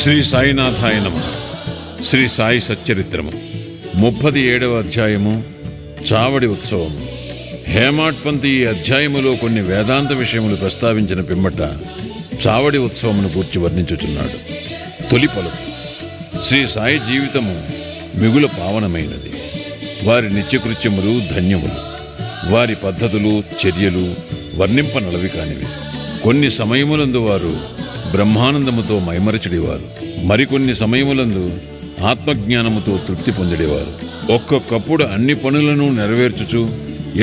శ్రీ సాయినాథాయ నమః. శ్రీ సాయి సచ్చరిత్రము 37వ అధ్యాయము చావడి ఉత్సవము. హేమాడ్పంతి ఈ అధ్యాయములో కొన్ని వేదాంత విషయములు ప్రస్తావించిన పిమ్మట చావడి ఉత్సవమును గూర్చి వర్ణించుచున్నాడు. తొలి పలుకు. శ్రీ సాయి జీవితము మిగుల పావనమైనది. వారి నిత్యకృత్యములు ధన్యములు. వారి పద్ధతులు చర్యలు వర్ణింపనలవి కానివి. కొన్ని సమయములందు వారు బ్రహ్మానందముతో మైమరచడివారు, మరికొన్ని సమయములందు ఆత్మజ్ఞానముతో తృప్తి పొందిడేవారు. ఒక్కొక్కప్పుడు అన్ని పనులను నెరవేర్చుచు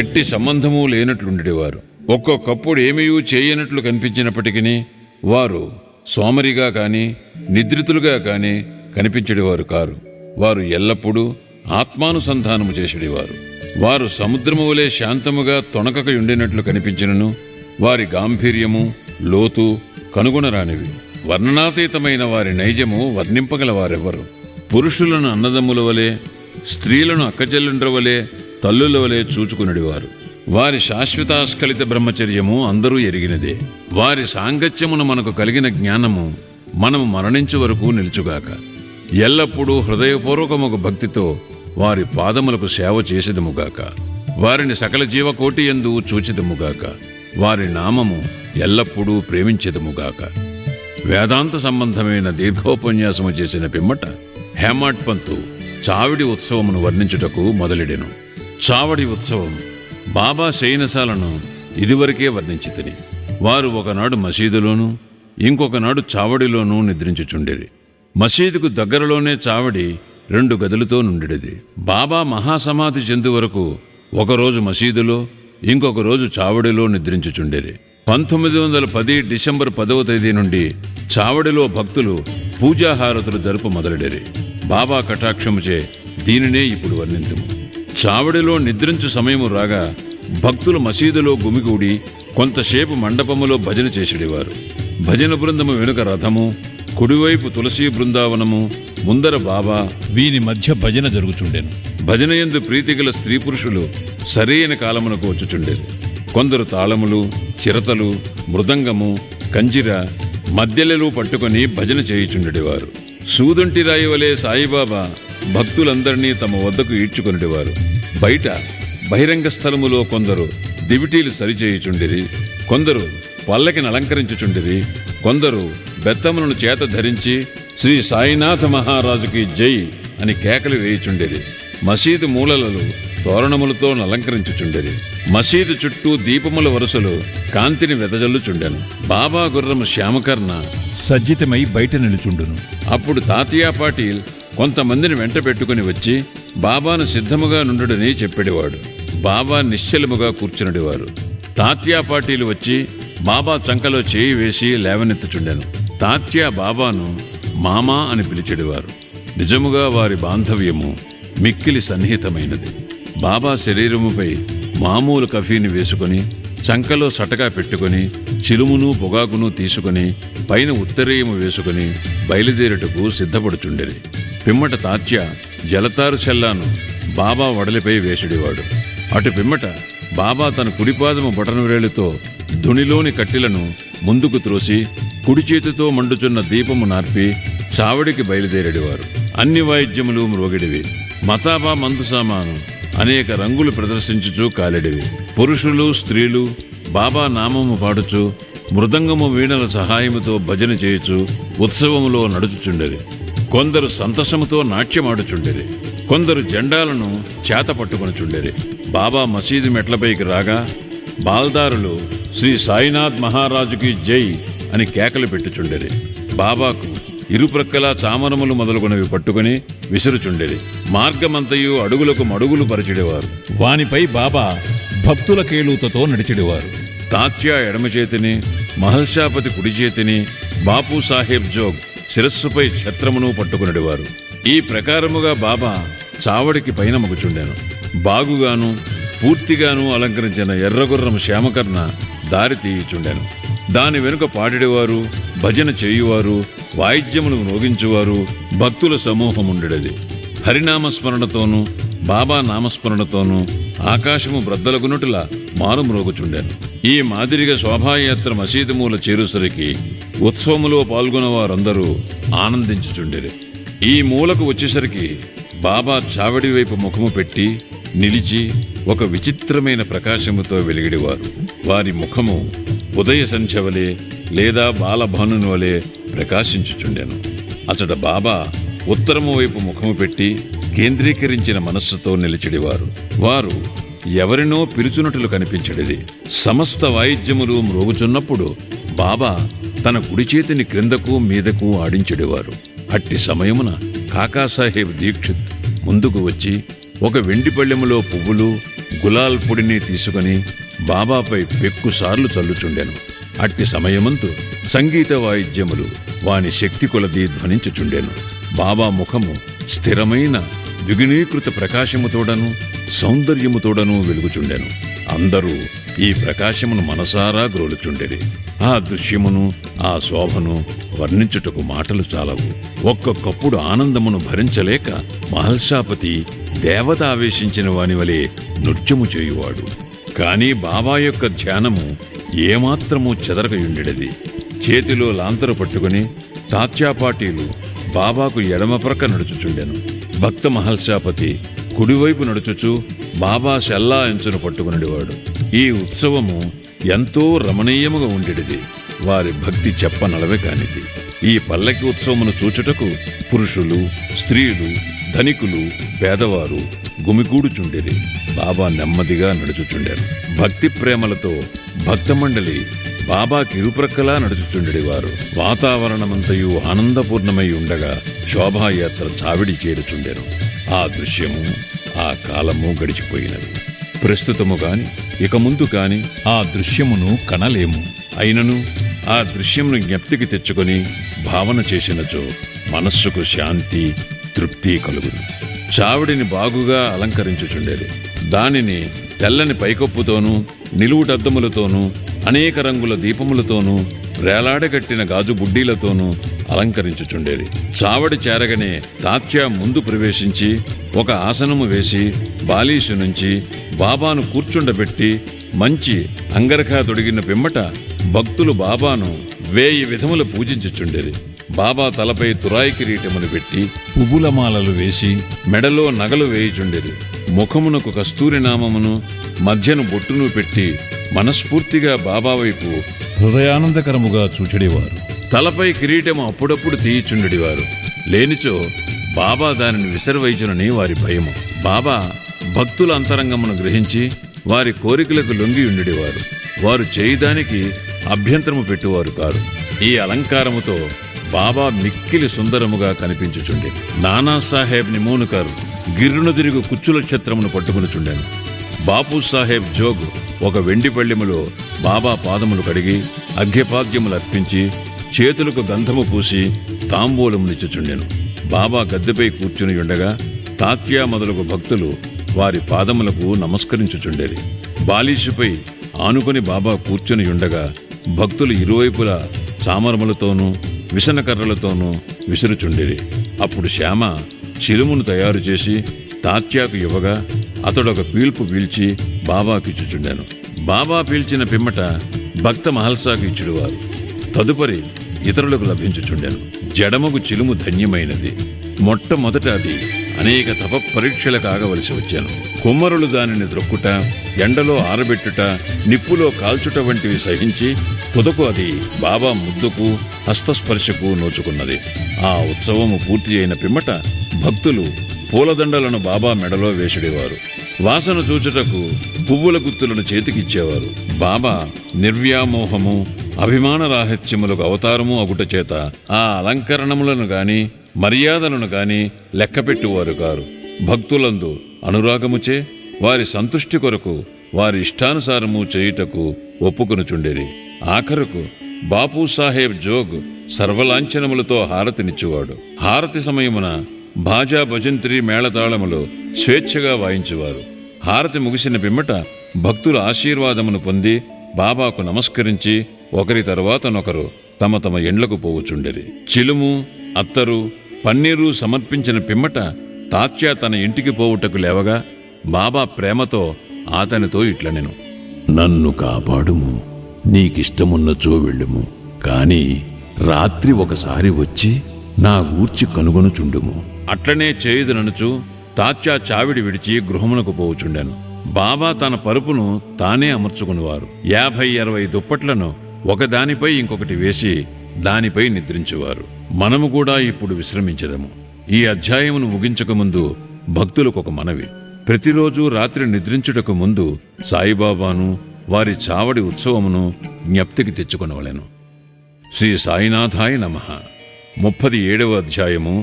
ఎట్టి సంబంధము లేనట్లుండేవారు. ఒక్కొక్కప్పుడు ఏమీయూ చేయనట్లు కనిపించినప్పటికీ వారు సోమరిగా కాని నిద్రితులుగా కాని కనిపించడేవారు కారు. వారు ఎల్లప్పుడూ ఆత్మానుసంధానము చేసేవారు. వారు సముద్రము వలె శాంతముగా తొణకక ఉండినట్లు కనిపించినను వారి గాంభీర్యము లోతు కనుగొనరానివి. వర్ణనాతీతమైన వారి నైజము వర్ణింపగల వారెవ్వరు. పురుషులను అన్నదమ్ముల వలె, స్త్రీలను అక్కచెల్లుండ్ర వలె, తల్లుల వలె చూచుకునడివారు. వారి శాశ్వతాస్ఖలిత బ్రహ్మచర్యము అందరూ ఎరిగినదే. వారి సాంగత్యమును మనకు కలిగిన జ్ఞానము మనము మరణించు వరకు నిలుచుగాక. ఎల్లప్పుడూ హృదయపూర్వకముకు భక్తితో వారి పాదములకు సేవ చేసేదముగాక. వారిని సకల జీవకోటి యందు చూచిదముగాక. వారి నామము ఎల్లప్పుడూ ప్రేమించెదముగాక. వేదాంత సంబంధమైన దీర్ఘోపన్యాసము చేసిన పిమ్మట హేమాడ్పంతు చావడి ఉత్సవమును వర్ణించుటకు మొదలెడెను. చావడి ఉత్సవం బాబా శయనశాలను ఇదివరకే వర్ణించితిని. వారు ఒకనాడు మసీదులోనూ ఇంకొకనాడు చావడిలోనూ నిద్రించుచుండేది. మసీదుకు దగ్గరలోనే చావడి 2 గదులతో నుండిది. బాబా మహాసమాధి చెందు వరకు ఒకరోజు మసీదులో ఇంకొక రోజు చావడిలో నిద్రించుచుండేది. 1910 డిసెంబర్ 10వ తేదీ నుండి చావడిలో భక్తులు పూజాహారతులు జరుపు మొదలెడేరి. బాబా కటాక్షముచే దీనినే ఇప్పుడు వర్ణింతుము. చావడిలో నిద్రించు సమయము రాగా భక్తులు మసీదులో గుమిగూడి కొంతసేపు మండపములో భజన చేసేవారు. భజన బృందము వెనుక రథము, కుడివైపు తులసీ బృందావనము, ముందర బాబా, వీని మధ్య భజన జరుగుచుండెను. భజన యందు ప్రీతిగల స్త్రీ పురుషులు సరైన కాలమునకు వచ్చుచుండేది. కొందరు తాళములు, చిరతలు, మృదంగము, కంజిర, మధ్యలలు పట్టుకొని భజన చేయుచుండేవారు. సూదంటి రాయి వలె సాయిబాబా భక్తులందరినీ తమ వద్దకు ఈడ్చుకొనిడేవారు. బయట బహిరంగ స్థలములో కొందరు దివిటీలు సరిచేయుచుండిరి, కొందరు పల్లకిని అలంకరించుచుండిరి, కొందరు బెత్తములను చేత ధరించి శ్రీ సాయినాథ మహారాజుకి జై అని కేకలు వేయుచుండేది. మసీదు మూలలలో తోరణములతో అలంకరించుచుండేది. మసీదు చుట్టూ దీపముల వరుసలు కాంతిని వెదజల్లుచుండెను. బాబా గుర్రము శ్యామకర్ణ సజ్జితమై బయట నిలుచుండును. అప్పుడు తాతియా పాటీల్ కొంతమందిని వెంట పెట్టుకుని వచ్చి బాబాను సిద్ధముగా నుండుడని చెప్పేవాడు. బాబా నిశ్చలముగా కూర్చునడివారు. తాత్యా పాటీలు వచ్చి బాబా చంకలో చేయి వేసి లేవనెత్తుచుండెను. తాత్యా బాబాను మామా అని పిలిచెడివారు. నిజముగా వారి బాంధవ్యము మిక్కిలి సన్నిహితమైనది. బాబా శరీరముపై మామూలు కఫీని వేసుకొని చంకలో సటగా పెట్టుకుని చిలుమును పొగాకును తీసుకుని పైన ఉత్తరీయము వేసుకుని బయలుదేరుటకు సిద్ధపడుచుండేది. పిమ్మట తాత్య జలతారు చెల్లాను బాబా వడలిపై వేసిడివాడు. అటు పిమ్మట బాబా తన కుడిపాదము బొటనవేలుతో ధునిలోని కట్టెలను ముందుకు త్రోసి కుడి చేతితో మండుచున్న దీపము నార్పి చావడికి బయలుదేరేడివారు. అన్ని వాయిద్యములు మ్రోగిడివి. మతాబా మందు సామాను అనేక రంగులు ప్రదర్శించుచూ కాలిడివి. పురుషులు స్త్రీలు బాబా నామము పాడుచు మృదంగము వీణల సహాయముతో భజన చేయుచు ఉత్సవములో నడుచుచుండేది. కొందరు సంతసముతో నాట్యమాడుచుండేది. కొందరు జెండాలను చేత పట్టుకొనిచుండేది. బాబా మసీదు మెట్లపైకి రాగా బాల్దారులు శ్రీ సాయినాథ్ మహారాజుకి జై అని కేకలు పెట్టుచుండేది. బాబాకు ఇరుప్రక్కలా చామరములు మొదలుగునవి పట్టుకుని విసురుచుండేది. మార్గమంతయు అడుగులకు మడుగులు పరిచిడేవారు. వానిపై బాబా భక్తుల కేళూతతో నడిచిడేవారు. తాత్యా ఎడమ చేతిని, మహల్షాపతి కుడి చేతిని, బాపు సాహెబ్ జోగ్ శిరస్సుపై ఛత్రమును పట్టుకునడివారు. ఈ ప్రకారముగా బాబా చావడికి పైన మగుచుండెను. బాగుగాను పూర్తిగాను అలంకరించిన ఎర్రగుర్రం శ్యామకర్ణ దారి తీయుచుండెను. దాని వెనుక పాడిడేవారు, భజన చేయువారు, వాయిద్యములు మ్రోగించువారు భక్తుల సమూహముండెడది. హరినామస్మరణతోనూ బాబా నామస్మరణతోనూ ఆకాశము బ్రద్దలగునుటులా మారుమ్రోగుచుండెను. ఈ మాదిరిగా శోభాయాత్ర మసీదు మూల చేరుసరికి ఉత్సవములో పాల్గొన్న వారందరూ ఆనందించుచుండిరి. ఈ మూలకు వచ్చేసరికి బాబా చావడి వైపు ముఖము పెట్టి నిలిచి ఒక విచిత్రమైన ప్రకాశముతో వెలిగిడివారు. వారి ముఖము ఉదయ సంధ్య వలె లేదా బాలభానుని వలె ప్రకాశించుచుండెను. అచట బాబా ఉత్తరము వైపు ముఖము పెట్టి కేంద్రీకరించిన మనస్సుతో నిలిచిడివారు. వారు ఎవరినో పిలుచునట్లు కనిపించడిది. సమస్త వాయిద్యములు మ్రోగుచున్నప్పుడు బాబా తన కుడి చేతిని క్రిందకు మీదకు ఆడించెడివారు. అట్టి సమయమున కాకాసాహెబ్ దీక్షిత్ ముందుకు వచ్చి ఒక వెండి పళ్ళెములో పువ్వులు గులాల్ పొడిని తీసుకుని బాబాపై పెక్కుసార్లు చల్లుచుండెను. అట్టి సమయమంతు సంగీత వాయిద్యములు వాని శక్తి కొలది ధ్వనించుచుండెను. బాబా ముఖము స్థిరమైన ద్విగుణీకృత ప్రకాశముతోడను సౌందర్యముతోడను వెలుగుచుండెను. అందరూ ఈ ప్రకాశమును మనసారా గ్రోలుచుండెరి. ఆ దృశ్యమును ఆ శోభను వర్ణించుటకు మాటలు చాలవు. ఒక్కొక్కప్పుడు ఆనందమును భరించలేక మహల్సాపతి దేవత ఆవేశించిన వాని వలె నృత్యము చేయువాడు. కాని బాబా యొక్క ధ్యానము ఏమాత్రమూ చెదరకయుండెడిది. చేతిలో లాంతరు పట్టుకుని తాత్యాపాటీలు బాబాకు ఎడమ ప్రక్క నడుచుచుండెను. భక్త మహల్సాపతి కుడివైపు నడుచుచు బాబా శల్లా ఎంచును పట్టుకునేవాడు. ఈ ఉత్సవము ఎంతో రమణీయముగా ఉండేది. వారి భక్తి చెప్పనలవే కానిది. ఈ పల్లకి ఉత్సవమును చూచుటకు పురుషులు, స్త్రీలు, ధనికులు, పేదవారు గుమిగూడుచుండిరి. బాబా నెమ్మదిగా నడుచుచుండెను. భక్తి ప్రేమలతో భక్తమండలి బాబాకి ఇరుప్రక్కలా నడుచుచుండెడివారు. వాతావరణమంతయు ఆనందపూర్ణమై ఉండగా శోభాయాత్ర చావిడి చేరుచుండెను. ఆ దృశ్యము ఆ కాలము గడిచిపోయినది. ప్రస్తుతము కాని ఇక ముందు కాని ఆ దృశ్యమును కనలేము. అయినను ఆ దృశ్యమును జ్ఞప్తికి తెచ్చుకొని భావన చేసినచో మనస్సుకు శాంతి, తృప్తి కలుగును. చావిడిని బాగుగా అలంకరించుచుండేది. దానిని తెల్లని పైకప్పుతోనూ నిలువుటద్దములతోనూ అనేక రంగుల దీపములతోనూ వేలాడగట్టిన గాజు బుడ్డీలతోనూ అలంకరించుచుండేది. చావడి చేరగనే తాత్యా ముందు ప్రవేశించి ఒక ఆసనము వేసి బాలీసు నుంచి బాబాను కూర్చుండబెట్టి మంచి అంగరఖా తొడిగిన పిమ్మట భక్తులు బాబాను 1000 విధముల పూజించుచుండేది. బాబా తలపై తురాయి కిరీటమును పెట్టి పువ్వులమాలలు వేసి మెడలో నగలు వేయుచుండేది. ముఖమునకు కస్తూరి నామమును మధ్యను బొట్టును పెట్టి మనస్ఫూర్తిగా బాబా వైపు హృదయానందకరముగా చూచెడివారు. తలపై కిరీటము అప్పుడప్పుడు తీయిచుండెడివారు. లేనిచో బాబా దానిని విసర్వైచునని వారి భయము. బాబా భక్తుల అంతరంగమును గ్రహించి వారి కోరికలకు లొంగి ఉండేవారు. వారు చేయదానికి అభ్యంతరము పెట్టువారు కారు. ఈ అలంకారముతో బాబా మిక్కిలి సుందరముగా కనిపించుచుండే. నానాసాహెబ్ నిమోనుకర్ గిర్రును తిరుగు కుచ్చుల ఛత్రమును పట్టుకునిచుండెను. బాపు సాహెబ్ జోగ్ ఒక వెండి పళ్ళెములో బాబా పాదములు కడిగి అర్ఘ్యపాద్యములు అర్పించి చేతులకు గంధము పూసి తాంబూలమునిచ్చుచుండెను. బాబా గద్దెపై కూర్చుని ఉండగా తాత్యా మొదలగు భక్తులు వారి పాదములకు నమస్కరించుచుండేది. బాలీషుపై ఆనుకొని బాబా కూర్చుని ఉండగా భక్తులు ఇరువైపులా చామరములతోనూ విసనకర్రలతోనూ విసురుచుండేది. అప్పుడు శ్యామ చిలుమును తయారు చేసి తాత్యాకు ఇవ్వగా అతడొక పీల్పు పీల్చి బాబాకిచ్చుచుండెను. బాబా పీల్చిన పిమ్మట భక్త మహల్సాకు ఇచ్చుడువారు. తదుపరి ఇతరులకు లభించుచుండెను. జడమగు చిలుము ధన్యమైనది. మొట్టమొదట అది అనేక తప పరీక్షలకు ఆగవలసి వచ్చాను. కుమ్మరులు దానిని ద్రొక్కుట, ఎండలో ఆరబెట్టుట, నిప్పులో కాల్చుట వంటివి సహించి తుదకు అది బాబా ముద్దుకు హస్తస్పర్శకు నోచుకున్నది. ఆ ఉత్సవము పూర్తి అయిన పిమ్మట భక్తులు పూలదండలను బాబా మెడలో వేసిడేవారు. వాసన చూచుటకు పువ్వుల గుత్తులను చేతికిచ్చేవారు. బాబా నిర్వ్యామోహము, అభిమాన రాహిత్యములకు అవతారము అగుట చేత ఆ అలంకరణములను గాని మర్యాదలను గాని లెక్కపెట్టువారు కారు. భక్తులందు అనురాగముచే వారి సంతుష్టి కొరకు వారి ఇష్టానుసారము చేయుటకు ఒప్పుకొనుచుండేది. ఆఖరుకు బాపు సాహెబ్ జోగ్ సర్వలాంఛనములతో హారతినిచ్చువాడు. హారతి సమయమున భాజా భజంత్రి మేళతాళములు స్వేచ్ఛగా వాయించువారు. హారతి ముగిసిన పిమ్మట భక్తుల ఆశీర్వాదమును పొంది బాబాకు నమస్కరించి ఒకరి తరువాతనొకరు తమ తమ ఎండ్లకు పోవుచుండెరి. చిలుము, అత్తరు, పన్నీరు సమర్పించిన పిమ్మట తాత్యా తన ఇంటికి పోవుటకు లేవగా బాబా ప్రేమతో అతనితో ఇట్లనెను: నన్ను కాపాడుము, నీకిష్టమున్నచో వెళ్ళుము. కాని రాత్రి ఒకసారి వచ్చి నా గూర్చి కనుగొనుచుండుము. అట్లనే చేయుదననుచు తాత్యా చావిడి విడిచి గృహమునకు పోవుచుండెను. బాబా తన పరుపును తానే అమర్చుకునివారు. 50-60 దుప్పట్లను ఒకదానిపై ఇంకొకటి వేసి దానిపై నిద్రించువారు. మనము కూడా ఇప్పుడు విశ్రమించదము. ఈ అధ్యాయమును ముగించకముందు భక్తులకొక మనవి. ప్రతిరోజు రాత్రి నిద్రించుటకు ముందు సాయిబాబాను వారి చావడి ఉత్సవమును జ్ఞప్తికి తెచ్చుకొనవలెను. శ్రీ సాయినాథాయ నమః. 37వ అధ్యాయము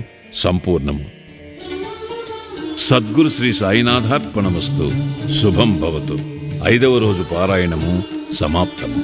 సంపూర్ణము. సద్గురు శ్రీ సాయినాథార్పణమస్తు. శుభం భవతు. 5వ రోజు పారాయణము సమాప్తము.